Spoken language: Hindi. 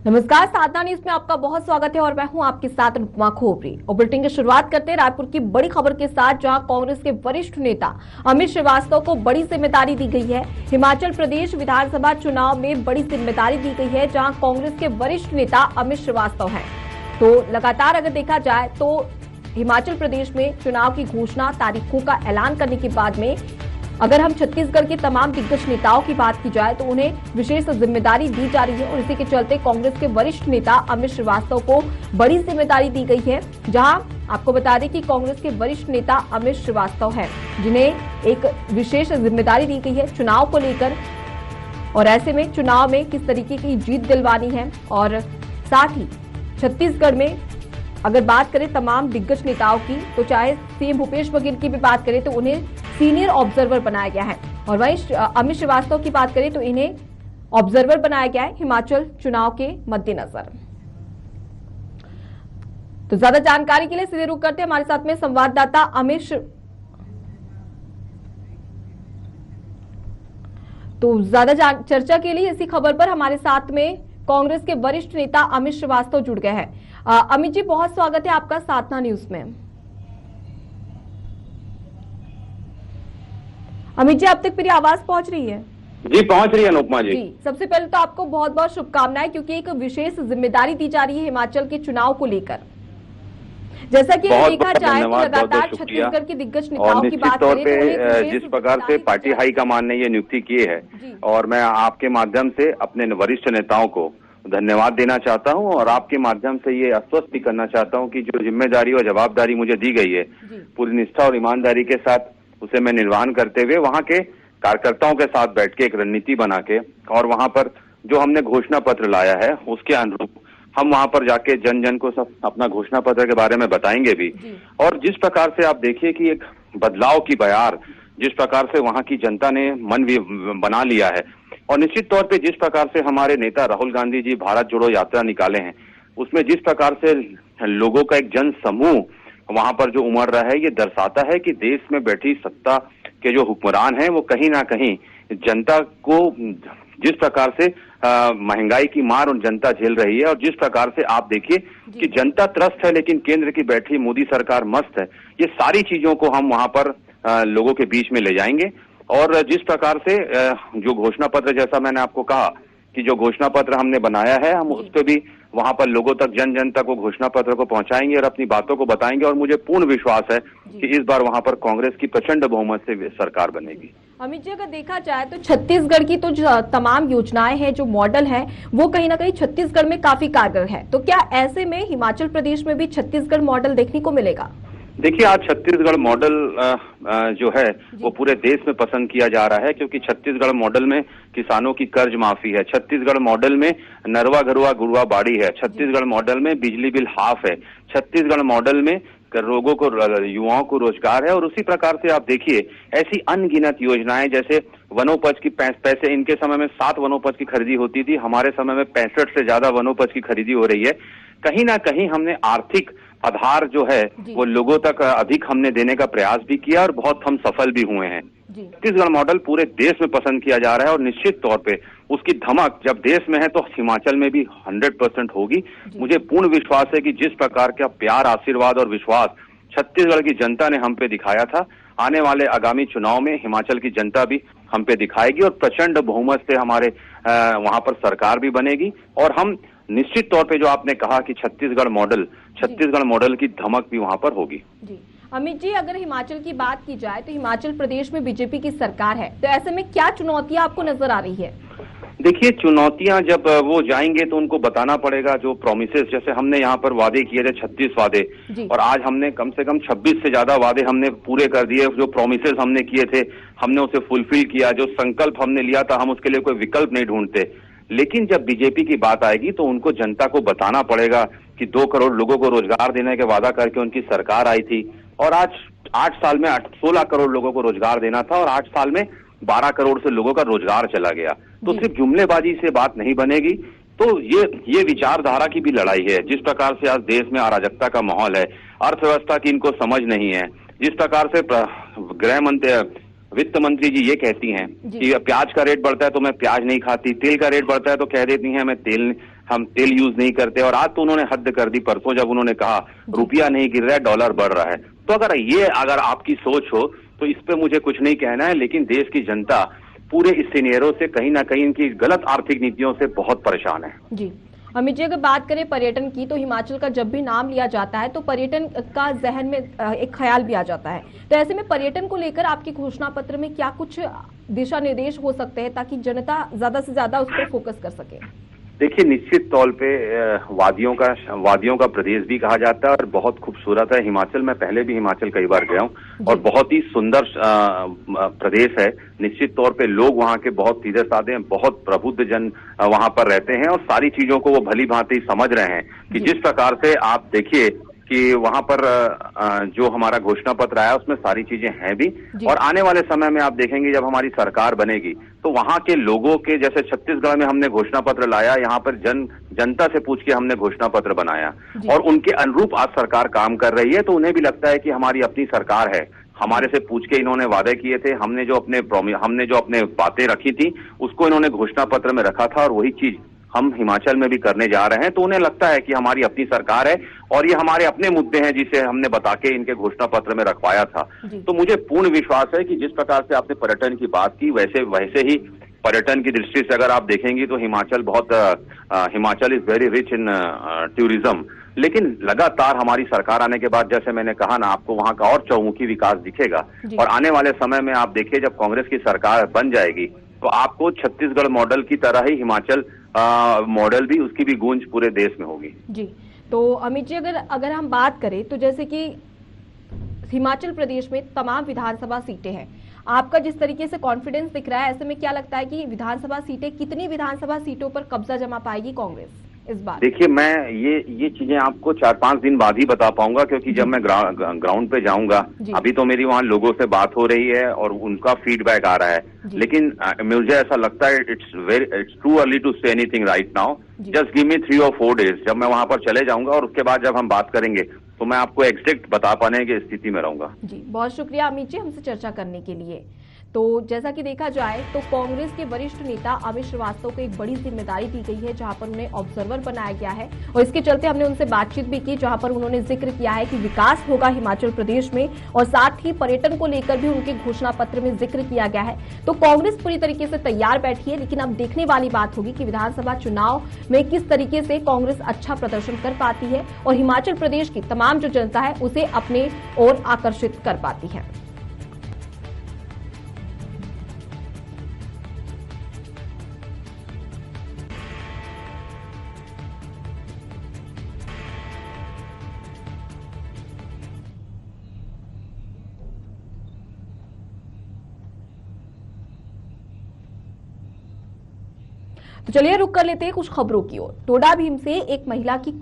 नमस्कार, साधना न्यूज में आपका बहुत स्वागत है और मैं हूं आपके साथ अनुपमा खोपरी। और बुलेटिन की शुरुआत करते हैं रायपुर की बड़ी खबर के साथ, जहां कांग्रेस के वरिष्ठ नेता अमित श्रीवास्तव को बड़ी जिम्मेदारी दी गई है। हिमाचल प्रदेश विधानसभा चुनाव में बड़ी जिम्मेदारी दी गई है, जहां कांग्रेस के वरिष्ठ नेता अमित श्रीवास्तव हैं। तो लगातार अगर देखा जाए तो हिमाचल प्रदेश में चुनाव की घोषणा, तारीखों का ऐलान करने के बाद में अगर हम छत्तीसगढ़ के तमाम दिग्गज नेताओं की बात की जाए तो उन्हें विशेष जिम्मेदारी दी जा रही है और इसी के चलते कांग्रेस के वरिष्ठ नेता अमित श्रीवास्तव को बड़ी जिम्मेदारी दी गई है। जहां आपको बता दें कि कांग्रेस के वरिष्ठ नेता अमित श्रीवास्तव हैं, जिन्हें एक विशेष जिम्मेदारी दी गई है चुनाव को लेकर, और ऐसे में चुनाव में किस तरीके की जीत दिलवानी है। और साथ ही छत्तीसगढ़ में अगर बात करें तमाम दिग्गज नेताओं की, तो चाहे सीएम भूपेश बघेल की भी बात करें तो उन्हें सीनियर ऑब्जर्वर बनाया गया है, और वहीं अमित श्रीवास्तव की बात करें तो इन्हें ऑब्जर्वर बनाया गया है हिमाचल चुनाव के मद्देनजर। तो ज्यादा जानकारी के लिए सीधे रुक करते हैं हमारे साथ में संवाददाता तो ज्यादा चर्चा के लिए इसी खबर पर हमारे साथ में कांग्रेस के वरिष्ठ नेता अमित श्रीवास्तव जुड़ गए हैं। अमित जी, बहुत स्वागत है आपका साधना न्यूज में। अमित जी, अब तक मेरी आवाज पहुंच रही है? जी, पहुंच रही है अनुपमा जी। सबसे पहले तो आपको बहुत बहुत शुभकामनाएं, क्योंकि एक विशेष जिम्मेदारी दी जा रही है हिमाचल के चुनाव को लेकर। जैसा कि देखा जाए तो लगातार छत्तीसगढ़ के दिग्गज नेताओं की बात करें तो जिस प्रकार से पार्टी हाईकमान ने ये नियुक्ति की है, और मैं आपके माध्यम से अपने वरिष्ठ नेताओं को धन्यवाद देना चाहता हूं और आपके माध्यम से ये आश्वस्त भी करना चाहता हूं कि जो जिम्मेदारी और जवाबदारी मुझे दी गई है, पूरी निष्ठा और ईमानदारी के साथ उसे मैं निर्वहन करते हुए वहां के कार्यकर्ताओं के साथ बैठ के एक रणनीति बना के, और वहां पर जो हमने घोषणा पत्र लाया है उसके अनुरूप हम वहां पर जाके जन जन को सब अपना घोषणा पत्र के बारे में बताएंगे भी। और जिस प्रकार से आप देखिए कि एक बदलाव की बयार जिस प्रकार से वहां की जनता ने मन भी बना लिया है, और निश्चित तौर पे जिस प्रकार से हमारे नेता राहुल गांधी जी भारत जोड़ो यात्रा निकाले हैं, उसमें जिस प्रकार से लोगों का एक जन समूह वहां पर जो उमड़ रहा है, ये दर्शाता है कि देश में बैठी सत्ता के जो हुक्मरान हैं वो कहीं ना कहीं जनता को जिस प्रकार से महंगाई की मार और जनता झेल रही है, और जिस प्रकार से आप देखिए कि जनता त्रस्त है लेकिन केंद्र की बैठी मोदी सरकार मस्त है, ये सारी चीजों को हम वहां पर लोगों के बीच में ले जाएंगे। और जिस प्रकार से जो घोषणा पत्र, जैसा मैंने आपको कहा कि जो घोषणा पत्र हमने बनाया है, हम उस पर भी वहां पर लोगों तक जन जन तक वो घोषणा पत्र को पहुंचाएंगे और अपनी बातों को बताएंगे। और मुझे पूर्ण विश्वास है कि इस बार वहां पर कांग्रेस की प्रचंड बहुमत से सरकार बनेगी। अमित जी, अगर देखा जाए तो छत्तीसगढ़ की तो तमाम योजनाएं हैं, जो मॉडल है वो कहीं ना कहीं छत्तीसगढ़ में काफी कारगर है, तो क्या ऐसे में हिमाचल प्रदेश में भी छत्तीसगढ़ मॉडल देखने को मिलेगा? देखिए, आज छत्तीसगढ़ मॉडल जो है वो पूरे देश में पसंद किया जा रहा है, क्योंकि छत्तीसगढ़ मॉडल में किसानों की कर्ज माफी है, छत्तीसगढ़ मॉडल में नरवा गरुआ गुरुआ बाड़ी है, छत्तीसगढ़ मॉडल में बिजली बिल हाफ है, छत्तीसगढ़ मॉडल में लोगों को, युवाओं को रोजगार है। और उसी प्रकार से आप देखिए ऐसी अनगिनत योजनाएं, जैसे वनोपज की पैसे, इनके समय में 7 वनोपज की खरीदी होती थी, हमारे समय में 65 से ज्यादा वनोपज की खरीदी हो रही है। कहीं ना कहीं हमने आर्थिक आधार जो है वो लोगों तक अधिक हमने देने का प्रयास भी किया और बहुत हम सफल भी हुए हैं। छत्तीसगढ़ मॉडल पूरे देश में पसंद किया जा रहा है, और निश्चित तौर पे उसकी धमक जब देश में है तो हिमाचल में भी 100% होगी। मुझे पूर्ण विश्वास है कि जिस प्रकार का प्यार, आशीर्वाद और विश्वास छत्तीसगढ़ की जनता ने हम पे दिखाया था, आने वाले आगामी चुनाव में हिमाचल की जनता भी हम पे दिखाएगी, और प्रचंड बहुमत से हमारे वहां पर सरकार भी बनेगी। और हम निश्चित तौर पे जो आपने कहा कि छत्तीसगढ़ मॉडल की धमक भी वहां पर होगी। अमित जी, अगर हिमाचल की बात की जाए तो हिमाचल प्रदेश में बीजेपी की सरकार है, तो ऐसे में क्या चुनौतियां आपको नजर आ रही है? देखिए, चुनौतियां जब वो जाएंगे तो उनको बताना पड़ेगा जो प्रोमिसेस, जैसे हमने यहाँ पर वादे किए थे 36 वादे, और आज हमने कम से कम 26 से ज्यादा वादे हमने पूरे कर दिए। जो प्रोमिसेस हमने किए थे हमने उसे फुलफिल किया, जो संकल्प हमने लिया था हम उसके लिए कोई विकल्प नहीं ढूंढते। लेकिन जब बीजेपी की बात आएगी तो उनको जनता को बताना पड़ेगा कि 2 करोड़ लोगों को रोजगार देने के वादा करके उनकी सरकार आई थी, और आज 8 साल में 16 करोड़ लोगों को रोजगार देना था, और 8 साल में 12 करोड़ से लोगों का रोजगार चला गया। तो सिर्फ जुमलेबाजी से बात नहीं बनेगी, तो ये विचारधारा की भी लड़ाई है। जिस प्रकार से आज देश में अराजकता का माहौल है, अर्थव्यवस्था की इनको समझ नहीं है, जिस प्रकार से गृह मंत्री, वित्त मंत्री जी ये कहती हैं कि प्याज का रेट बढ़ता है तो मैं प्याज नहीं खाती, तेल का रेट बढ़ता है तो कह देती हैं मैं तेल हम तेल यूज नहीं करते, और आज तो उन्होंने हद कर दी परसों जब उन्होंने कहा रुपया नहीं गिर रहा है, डॉलर बढ़ रहा है। तो अगर आपकी सोच हो तो इस पे मुझे कुछ नहीं कहना है, लेकिन देश की जनता पूरे इस सिनेरियो से कहीं ना कहीं इनकी गलत आर्थिक नीतियों से बहुत परेशान है। जी अमित जी, अगर बात करें पर्यटन की, तो हिमाचल का जब भी नाम लिया जाता है तो पर्यटन का जहन में एक ख्याल भी आ जाता है। तो ऐसे में पर्यटन को लेकर आपके घोषणा पत्र में क्या कुछ दिशा निर्देश हो सकते हैं ताकि जनता ज्यादा से ज्यादा उस पर फोकस कर सके? देखिए, निश्चित तौर पे वादियों का प्रदेश भी कहा जाता है और बहुत खूबसूरत है हिमाचल। मैं पहले भी हिमाचल कई बार गया हूँ और बहुत ही सुंदर प्रदेश है। निश्चित तौर पे लोग वहाँ के बहुत सीधे साधे हैं, बहुत प्रबुद्ध जन वहाँ पर रहते हैं और सारी चीजों को वो भली भांति समझ रहे हैं कि जिस प्रकार से आप देखिए कि वहां पर जो हमारा घोषणा पत्र आया उसमें सारी चीजें हैं भी, और आने वाले समय में आप देखेंगे जब हमारी सरकार बनेगी तो वहां के लोगों के, जैसे छत्तीसगढ़ में हमने घोषणा पत्र लाया, यहाँ पर जनता से पूछ के हमने घोषणा पत्र बनाया और उनके अनुरूप आज सरकार काम कर रही है। तो उन्हें भी लगता है कि हमारी अपनी सरकार है, हमारे से पूछ के इन्होंने वादे किए थे, हमने जो अपने बातें रखी थी उसको इन्होंने घोषणा पत्र में रखा था और वही चीज हम हिमाचल में भी करने जा रहे हैं। तो उन्हें लगता है कि हमारी अपनी सरकार है और ये हमारे अपने मुद्दे हैं जिसे हमने बता के इनके घोषणा पत्र में रखवाया था। तो मुझे पूर्ण विश्वास है कि जिस प्रकार से आपने पर्यटन की बात की वैसे ही पर्यटन की दृष्टि से अगर आप देखेंगी तो Himachal is very rich in tourism. लेकिन लगातार हमारी सरकार आने के बाद, जैसे मैंने कहा ना आपको, वहां का और चौमुखी विकास दिखेगा और आने वाले समय में आप देखिए जब कांग्रेस की सरकार बन जाएगी तो आपको छत्तीसगढ़ मॉडल की तरह ही हिमाचल मॉडल भी, उसकी भी गूंज पूरे देश में होगी। जी, तो अमित जी, अगर हम बात करें तो जैसे कि हिमाचल प्रदेश में तमाम विधानसभा सीटें हैं, आपका जिस तरीके से कॉन्फिडेंस दिख रहा है, ऐसे में क्या लगता है कि विधानसभा सीटें, कितनी विधानसभा सीटों पर कब्जा जमा पाएगी कांग्रेस इस बार? देखिए, मैं ये चीजें आपको 4-5 दिन बाद ही बता पाऊंगा, क्योंकि जब मैं ग्राउंड पे जाऊंगा, अभी तो मेरी वहां लोगों से बात हो रही है और उनका फीडबैक आ रहा है, लेकिन मुझे ऐसा लगता है it's too early to say anything right now. Just give me 3 or 4 days, जब मैं वहां पर चले जाऊंगा और उसके बाद जब हम बात करेंगे तो मैं आपको एग्जैक्ट बता पाने की स्थिति में रहूंगा। जी, बहुत शुक्रिया अमित जी हमसे चर्चा करने के लिए। तो जैसा कि देखा जाए तो कांग्रेस के वरिष्ठ नेता अमित श्रीवास्तव को एक बड़ी जिम्मेदारी दी गई है, जहां पर उन्हें ऑब्जर्वर बनाया गया है और इसके चलते हमने उनसे बातचीत भी की, जहां पर उन्होंने जिक्र किया है कि विकास होगा हिमाचल प्रदेश में और साथ ही पर्यटन को लेकर भी उनके घोषणा पत्र में जिक्र किया गया है। तो कांग्रेस पूरी तरीके से तैयार बैठी है, लेकिन अब देखने वाली बात होगी कि विधानसभा चुनाव में किस तरीके से कांग्रेस अच्छा प्रदर्शन कर पाती है और हिमाचल प्रदेश की तमाम जो जनता है उसे अपने ओर आकर्षित कर पाती है। तो चलिए रुक कर लेते हैं कुछ खबरों की ओर। टोडा भीम से एक महिला की